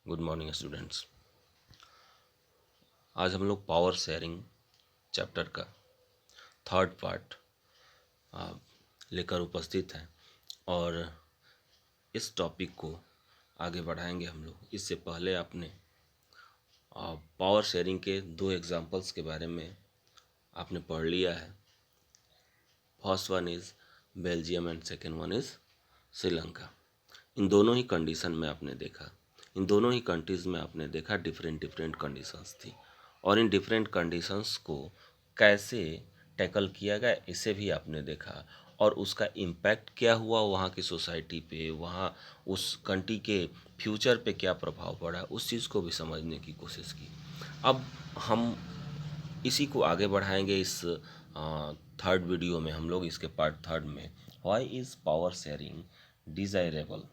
Good morning students. आज हम लोग पावर शेयरिंग चैप्टर का थर्ड पार्ट लेकर उपस्थित हैं और इस टॉपिक को आगे बढ़ाएंगे हम लोग। इससे पहले आपने पावर शेयरिंग के दो एग्जांपल्स के बारे में आपने पढ़ लिया है। First one is Belgium and second one is Sri Lanka. इन दोनों ही कंडीशन में आपने देखा, इन दोनों ही कंट्रीज़ में आपने देखा डिफरेंट कंडीशंस थी और इन डिफरेंट कंडीशंस को कैसे टैकल किया गया इसे भी आपने देखा और उसका इम्पैक्ट क्या हुआ वहाँ की सोसाइटी पे, वहाँ उस कंट्री के फ्यूचर पे क्या प्रभाव पड़ा, उस चीज़ को भी समझने की कोशिश की। अब हम इसी को आगे बढ़ाएंगे इस थर्ड वीडियो में। हम लोग इसके पार्ट थर्ड में why is power sharing desirable,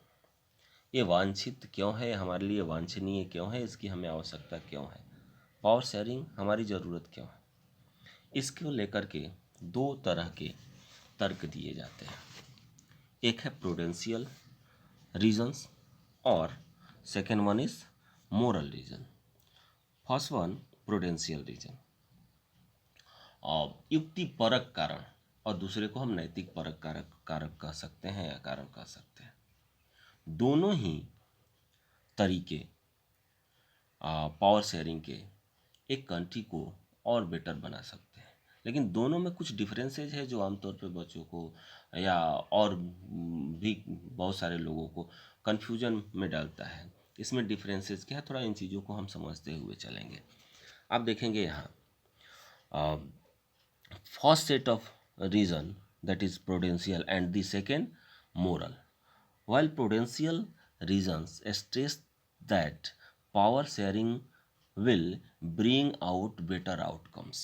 ये वांछित क्यों है, हमारे लिए वांछनीय क्यों है, इसकी हमें आवश्यकता क्यों है, पावर शेयरिंग हमारी ज़रूरत क्यों है। इसको लेकर के दो तरह के तर्क दिए जाते हैं। एक है प्रूडेंशियल रीजंस और second one is moral reason. First one prudential reason, और युक्ति परक कारण, और दूसरे को हम नैतिक परक कारक कह सकते हैं या कारण कह सकते हैं। दोनों ही तरीके पावर शेयरिंग के एक कंट्री को और बेटर बना सकते हैं, लेकिन दोनों में कुछ डिफरेंसेज है जो आमतौर पे बच्चों को या और भी बहुत सारे लोगों को कन्फ्यूजन में डालता है। इसमें डिफरेंसेज क्या है, थोड़ा इन चीज़ों को हम समझते हुए चलेंगे। आप देखेंगे यहाँ first set of reason that is prudential and the second moral. While prudential reasons stress that power sharing will bring out better outcomes.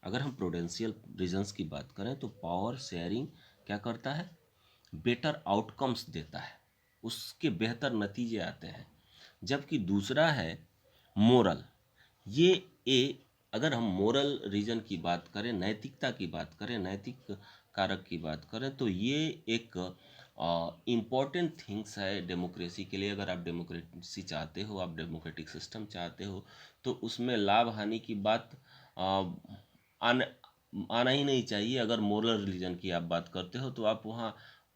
अगर हम प्रूडेंशियल रीजंस की बात करें तो पावर शेयरिंग क्या करता है, बेटर आउटकम्स देता है, उसके बेहतर नतीजे आते हैं। जबकि दूसरा है मोरल, ये अगर हम मोरल रीजन की बात करें, नैतिकता की बात करें, नैतिक कारक की बात करें, तो ये एक इम्पॉर्टेंट थिंग्स है डेमोक्रेसी के लिए। अगर आप डेमोक्रेसी चाहते हो, आप डेमोक्रेटिक सिस्टम चाहते हो, तो उसमें लाभ हानि की बात आना ही नहीं चाहिए। अगर मोरल रिलीजन की आप बात करते हो तो आप वहाँ,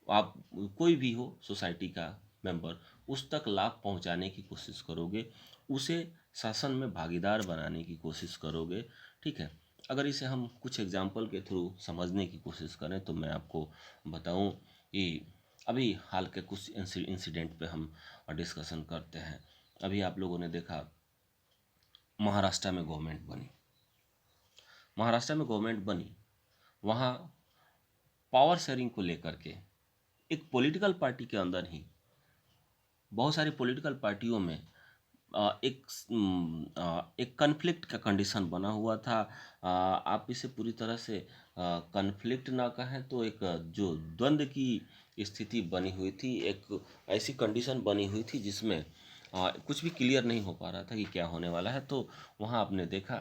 आप कोई भी हो सोसाइटी का मेंबर, उस तक लाभ पहुँचाने की कोशिश करोगे, उसे शासन में भागीदार बनाने की कोशिश करोगे। ठीक है, अगर इसे हम कुछ एग्जाम्पल के थ्रू समझने की कोशिश करें तो मैं आपको बताऊं कि अभी हाल के कुछ इंसिडेंट पे हम डिस्कशन करते हैं। अभी आप लोगों ने देखा महाराष्ट्र में गवर्नमेंट बनी, महाराष्ट्र में गवर्नमेंट बनी, वहाँ पावर शेयरिंग को लेकर के एक पॉलिटिकल पार्टी के अंदर ही बहुत सारी पॉलिटिकल पार्टियों में एक कन्फ्लिक्ट का कंडीशन बना हुआ था। आप इसे पूरी तरह से कन्फ्लिक्ट ना कहें तो एक जो द्वंद्व की स्थिति बनी हुई थी, एक ऐसी कंडीशन बनी हुई थी जिसमें कुछ भी क्लियर नहीं हो पा रहा था कि क्या होने वाला है। तो वहाँ आपने देखा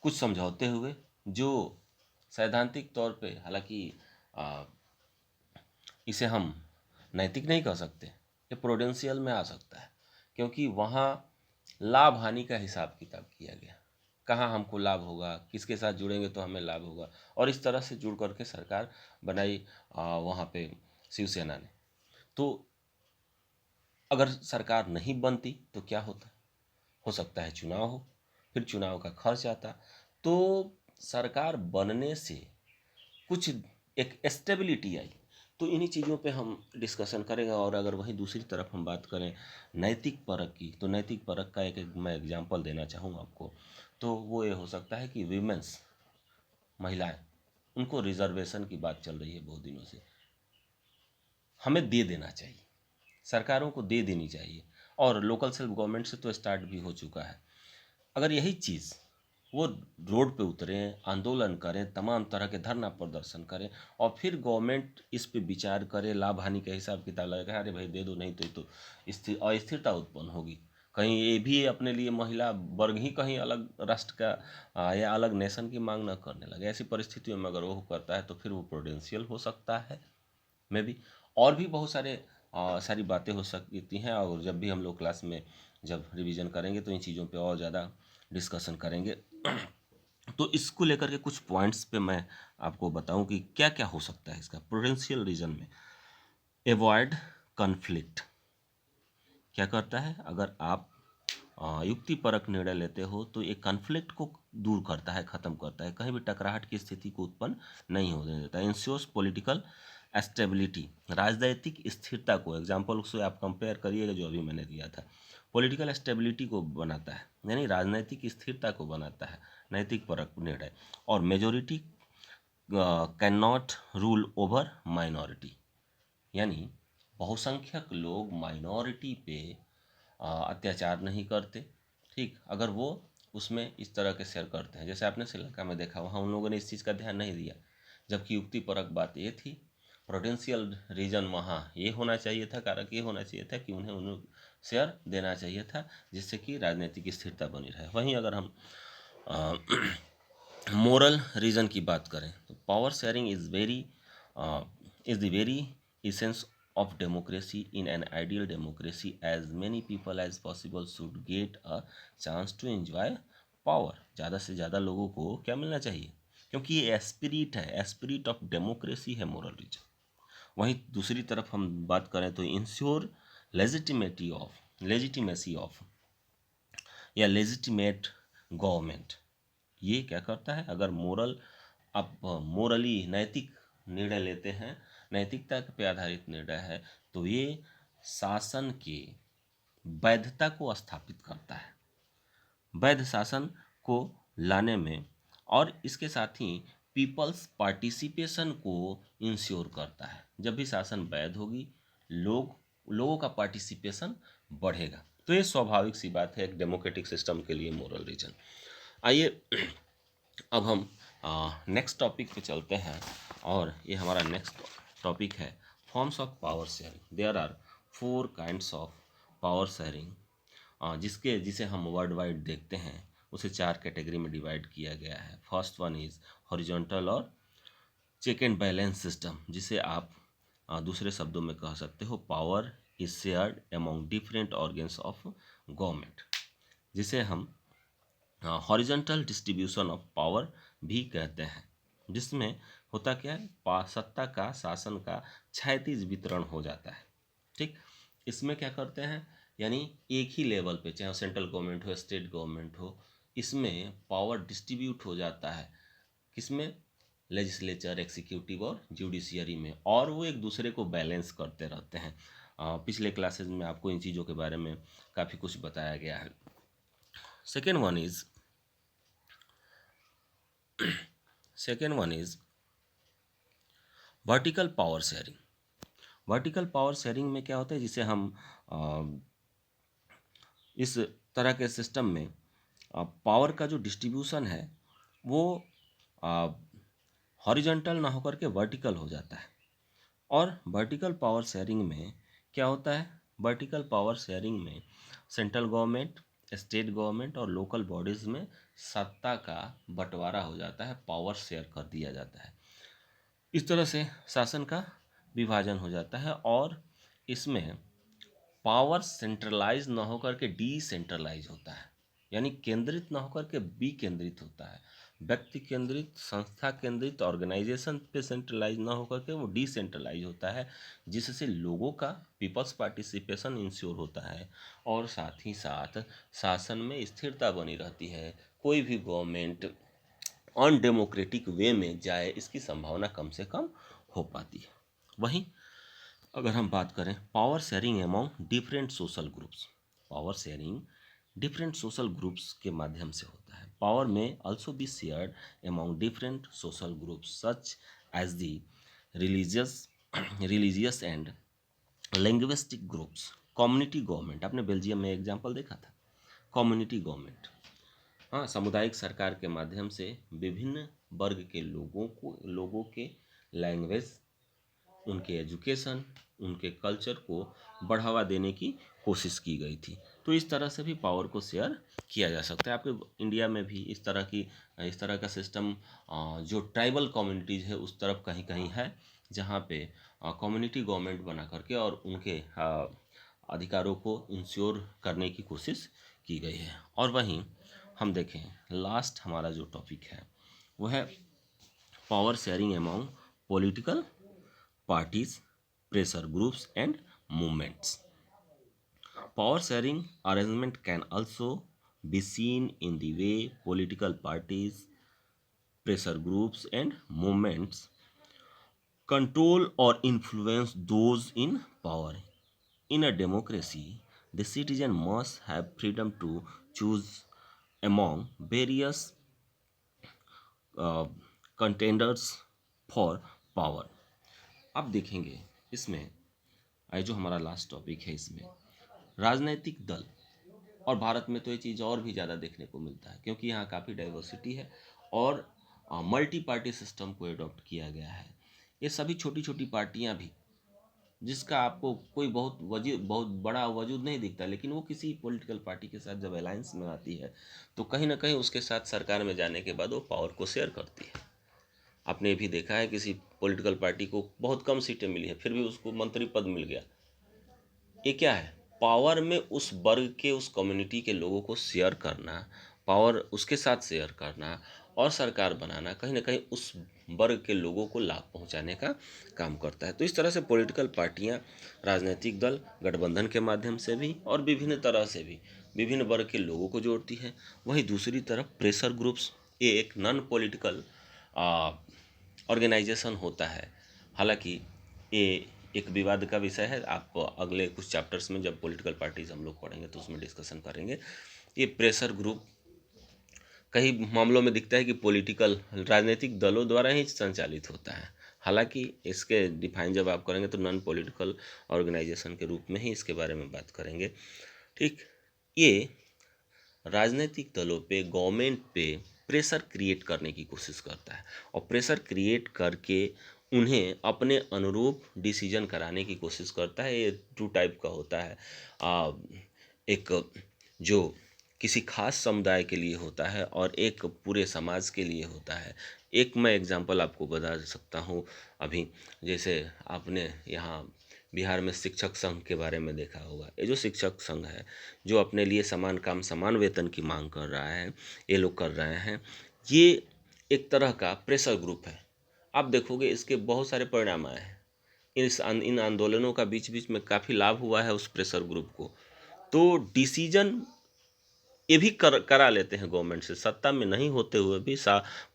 कुछ समझौते हुए जो सैद्धांतिक तौर पे, हालांकि इसे हम नैतिक नहीं कह सकते, ये प्रूडेंशियल में आ सकता है, क्योंकि वहाँ लाभ हानि का हिसाब किताब किया गया, कहाँ हमको लाभ होगा, किसके साथ जुड़ेंगे तो हमें लाभ होगा, और इस तरह से जुड़ करके सरकार बनाई वहाँ पे शिवसेना ने। तो अगर सरकार नहीं बनती तो क्या होता, हो सकता है चुनाव हो, फिर चुनाव का खर्च आता। तो सरकार बनने से कुछ एक स्टेबिलिटी आई। तो इन्हीं चीज़ों पे हम डिस्कशन करेंगे। और अगर वहीं दूसरी तरफ हम बात करें नैतिक परख की, तो नैतिक परख का एक मैं एग्जांपल देना चाहूँगा आपको। तो वो ये हो सकता है कि वीमेंस, महिलाएं, उनको रिजर्वेशन की बात चल रही है बहुत दिनों से, हमें दे देना चाहिए, सरकारों को दे देनी चाहिए, और लोकल सेल्फ गवर्नमेंट से तो स्टार्ट भी हो चुका है। अगर यही चीज़ वो रोड पे उतरें, आंदोलन करें, तमाम तरह के धरना प्रदर्शन करें, और फिर गवर्नमेंट इस पे विचार करे, लाभ हानि का हिसाब किताब लगाए, अरे भाई दे दो, नहीं तो अस्थिरता उत्पन्न होगी। कहीं ये भी अपने लिए महिला वर्ग ही कहीं अलग राष्ट्र का या अलग नेशन की मांग न करने लगे। ऐसी परिस्थितियों में अगर वो करता है तो फिर वो प्रूडेंशियल हो सकता है में भी। और भी बहुत सारे सारी बातें हो सकती हैं, और जब भी हम लोग क्लास में जब रिवीजन करेंगे तो इन चीज़ों पे और ज़्यादा डिस्कशन करेंगे। तो इसको लेकर के कुछ पॉइंट्स पे मैं आपको बताऊं कि क्या क्या हो सकता है इसका प्रूडेंशियल रीजन में। एवॉइड कन्फ्लिक्ट क्या करता है, अगर आप युक्ति परक निर्णय लेते हो तो ये कन्फ्लिक्ट को दूर करता है, ख़त्म करता है, कहीं भी टकराहट की स्थिति को उत्पन्न नहीं होने देता है। इंश्योर्स पॉलिटिकल स्टेबिलिटी, राजनीतिक स्थिरता को, एग्जाम्पल से आप कंपेयर करिएगा जो अभी मैंने दिया था, पॉलिटिकल स्टेबिलिटी को बनाता है, यानी राजनीतिक स्थिरता को बनाता है नैतिक परक निर्णय। और majority can not rule over minority, यानी बहुसंख्यक लोग माइनॉरिटी पे अत्याचार नहीं करते, ठीक, अगर वो उसमें इस तरह के शेयर करते हैं। जैसे आपने श्रीलंका में देखा, वहाँ उन लोगों ने इस चीज़ का ध्यान नहीं दिया, जबकि युक्ति परक बात ये थी, प्रोडेंशियल रीजन वहाँ ये होना चाहिए था, कारक ये होना चाहिए था कि उन्हें शेयर देना चाहिए था, जिससे कि राजनीतिक स्थिरता बनी रहे। वहीं अगर हम मोरल रीजन की बात करें तो power sharing is the very essence of democracy. In an ideal democracy, as many people as possible should get a chance to enjoy power. ज़्यादा से ज़्यादा लोगों को क्या मिलना चाहिए, क्योंकि ये एस्पिरिट है, एस्पिरिट ऑफ डेमोक्रेसी है मोरल रीजन। वहीं दूसरी तरफ हम बात करें तो इंश्योर लेजिटिमेसी ऑफ या लेजिटिमेट गवर्नमेंट, ये क्या करता है, अगर आप मोरली नैतिक निर्णय लेते हैं, नैतिकता पे आधारित निर्णय है, तो ये शासन के वैधता को स्थापित करता है, वैध शासन को लाने में, और इसके साथ ही पीपल्स पार्टिसिपेशन को इंश्योर करता है। जब भी शासन वैध होगी, लोगों का पार्टिसिपेशन बढ़ेगा। तो ये स्वाभाविक सी बात है एक डेमोक्रेटिक सिस्टम के लिए मोरल रीजन। आइए अब हम नेक्स्ट टॉपिक पे चलते हैं, और ये हमारा नेक्स्ट टॉपिक है forms of power sharing. There are 4 kinds of power sharing, जिसे हम वर्ल्ड वाइड देखते हैं, उसे 4 कैटेगरी में डिवाइड किया गया है। फर्स्ट वन इज हॉरिजॉन्टल और चेक एंड बैलेंस सिस्टम, जिसे आप दूसरे शब्दों में कह सकते हो power is shared among different organs of government, जिसे हम हॉरिजॉन्टल डिस्ट्रीब्यूशन ऑफ पावर भी कहते हैं, जिसमें होता क्या है, सत्ता का, शासन का क्षैतिज वितरण हो जाता है, ठीक। इसमें क्या करते हैं, यानी एक ही लेवल पे, चाहे सेंट्रल गवर्नमेंट हो, स्टेट गवर्नमेंट हो, इसमें पावर डिस्ट्रीब्यूट हो जाता है, किसमें, लेजिस्लेचर, एक्सिक्यूटिव और जुडिशियरी में, और वो एक दूसरे को बैलेंस करते रहते हैं। पिछले क्लासेज में आपको इन चीज़ों के बारे में काफ़ी कुछ बताया गया है। Second one is vertical power sharing. Vertical power sharing में क्या होता है, जिसे हम इस तरह के सिस्टम में पावर का जो डिस्ट्रीब्यूशन है वो हॉरिजॉन्टल ना होकर के वर्टिकल हो जाता है। और वर्टिकल पावर शेयरिंग में क्या होता है, वर्टिकल पावर शेयरिंग में सेंट्रल गवर्नमेंट, स्टेट गवर्नमेंट और लोकल बॉडीज़ में सत्ता का बंटवारा हो जाता है, पावर शेयर कर दिया जाता है। इस तरह से शासन का विभाजन हो जाता है, और इसमें पावर सेंट्रलाइज ना होकर के डिसेंट्रलाइज होता है, यानी केंद्रित ना होकर के विकेंद्रित होता है। व्यक्ति केंद्रित, संस्था केंद्रित, ऑर्गेनाइजेशन पे सेंट्रलाइज ना होकर के वो डिसेंट्रलाइज होता है, जिससे लोगों का पीपल्स पार्टिसिपेशन इंश्योर होता है, और साथ ही साथ शासन में स्थिरता बनी रहती है। कोई भी गवर्नमेंट अनडेमोक्रेटिक वे में जाए, इसकी संभावना कम से कम हो पाती है। वहीं अगर हम बात करें power sharing among different social groups, power sharing different social groups के माध्यम से होता है। पावर में also be shared among different social groups such as the religious and linguistic groups. Community government, आपने बेल्जियम में एग्जाम्पल देखा था, कम्युनिटी गवर्नमेंट, हाँ, सामुदायिक सरकार के माध्यम से विभिन्न वर्ग के लोगों के लैंग्वेज, उनके एजुकेशन, उनके कल्चर को बढ़ावा देने की कोशिश की गई थी। तो इस तरह से भी पावर को शेयर किया जा सकता है। आपके इंडिया में भी इस तरह का सिस्टम जो ट्राइबल कम्युनिटीज़ है उस तरफ कहीं कहीं है, जहाँ पे कम्युनिटी गवर्नमेंट बना करके और उनके अधिकारों को इंश्योर करने की कोशिश की गई है। और वहीं हम देखें लास्ट हमारा जो टॉपिक है वो है power sharing among political parties, pressure groups and movements. Power sharing arrangement can also be seen in the way political parties, pressure groups and movements control or influence those in power. In a democracy, the citizen must have freedom to choose among various uh, contenders for power. अब देखेंगे इसमें जो हमारा last topic है इसमें राजनीतिक दल, और भारत में तो ये चीज़ और भी ज़्यादा देखने को मिलता है क्योंकि यहाँ काफ़ी डाइवर्सिटी है और मल्टी पार्टी सिस्टम को एडॉप्ट किया गया है। ये सभी छोटी छोटी पार्टियाँ भी, जिसका आपको कोई बहुत बड़ा वजूद नहीं दिखता, लेकिन वो किसी पॉलिटिकल पार्टी के साथ जब अलायंस में आती है तो कहीं ना कहीं उसके साथ सरकार में जाने के बाद वो पावर को शेयर करती है। आपने भी देखा है किसी पॉलिटिकल पार्टी को बहुत कम सीटें मिली है फिर भी उसको मंत्री पद मिल गया। ये क्या है? पावर में उस वर्ग के, उस कम्युनिटी के लोगों को शेयर करना, पावर उसके साथ शेयर करना और सरकार बनाना कहीं ना कहीं उस वर्ग के लोगों को लाभ पहुंचाने का काम करता है। तो इस तरह से पॉलिटिकल पार्टियां, राजनीतिक दल गठबंधन के माध्यम से भी और विभिन्न तरह से भी विभिन्न वर्ग के लोगों को जोड़ती है। वहीं दूसरी तरफ प्रेशर ग्रुप्स, ये एक नॉन पॉलिटिकल ऑर्गेनाइजेशन होता है। हालांकि ये एक विवाद का विषय है, आप अगले कुछ चैप्टर्स में जब पॉलिटिकल पार्टीज हम लोग पढ़ेंगे तो उसमें डिस्कशन करेंगे। ये प्रेशर ग्रुप कई मामलों में दिखता है कि पॉलिटिकल राजनीतिक दलों द्वारा ही संचालित होता है। हालांकि इसके डिफाइन जब आप करेंगे तो नॉन पॉलिटिकल ऑर्गेनाइजेशन के रूप में ही इसके बारे में बात करेंगे। ठीक, ये राजनीतिक दलों पे, गवर्नमेंट पे प्रेशर क्रिएट करने की कोशिश करता है और प्रेशर क्रिएट करके उन्हें अपने अनुरूप डिसीजन कराने की कोशिश करता है। ये टू टाइप का होता है, एक जो किसी खास समुदाय के लिए होता है और एक पूरे समाज के लिए होता है। एक मैं एग्जांपल आपको बता सकता हूँ। अभी जैसे आपने यहाँ बिहार में शिक्षक संघ के बारे में देखा होगा। ये जो शिक्षक संघ है, जो अपने लिए समान काम समान वेतन की मांग कर रहा है, ये लोग कर रहे हैं, ये एक तरह का प्रेशर ग्रुप है। आप देखोगे इसके बहुत सारे परिणाम आए हैं। इन आंदोलनों का बीच बीच में काफ़ी लाभ हुआ है उस प्रेशर ग्रुप को। तो डिसीजन ये भी करा लेते हैं गवर्नमेंट से, सत्ता में नहीं होते हुए भी,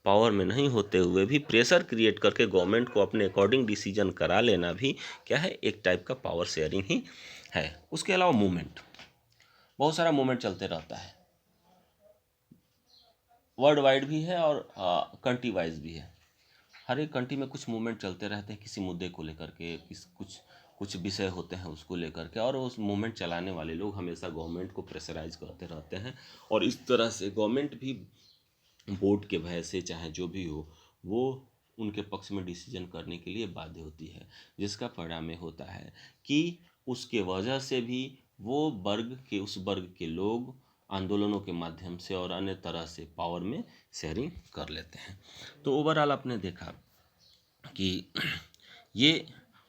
पावर में नहीं होते हुए भी प्रेशर क्रिएट करके गवर्नमेंट को अपने अकॉर्डिंग डिसीजन करा लेना भी क्या है, एक टाइप का पावर शेयरिंग ही है। उसके अलावा मूवमेंट, बहुत सारा मूवमेंट चलते रहता है, वर्ल्ड वाइड भी है और कंट्री वाइज भी है। हर एक कंट्री में कुछ मूवमेंट चलते रहते हैं किसी मुद्दे को लेकर के, कुछ विषय होते हैं उसको लेकर के, और उस मूवमेंट चलाने वाले लोग हमेशा गवर्नमेंट को प्रेशराइज करते रहते हैं और इस तरह से गवर्नमेंट भी वोट के भय से चाहे जो भी हो वो उनके पक्ष में डिसीजन करने के लिए बाध्य होती है, जिसका परिणाम होता है कि उसके वजह से भी वो उस वर्ग के लोग आंदोलनों के माध्यम से और अन्य तरह से पावर में शेयरिंग कर लेते हैं। तो ओवरऑल आपने देखा कि ये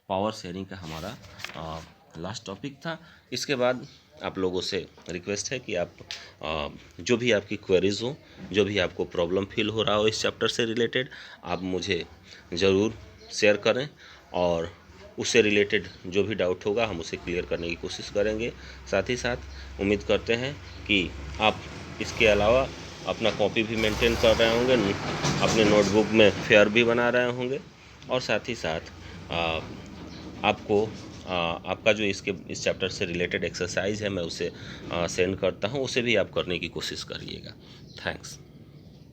पावर शेयरिंग का हमारा लास्ट टॉपिक था। इसके बाद आप लोगों से रिक्वेस्ट है कि आप जो भी आपकी क्वेरीज हो, जो भी आपको प्रॉब्लम फील हो रहा हो इस चैप्टर से रिलेटेड, आप मुझे ज़रूर शेयर करें और उससे रिलेटेड जो भी डाउट होगा हम उसे क्लियर करने की कोशिश करेंगे। साथ ही साथ उम्मीद करते हैं कि आप इसके अलावा अपना कॉपी भी मेंटेन कर रहे होंगे, अपने नोटबुक में फेयर भी बना रहे होंगे, और साथ ही साथ आपको आपका जो इस चैप्टर से रिलेटेड एक्सरसाइज है मैं उसे सेंड करता हूँ, उसे भी आप करने की कोशिश करिएगा। थैंक्स।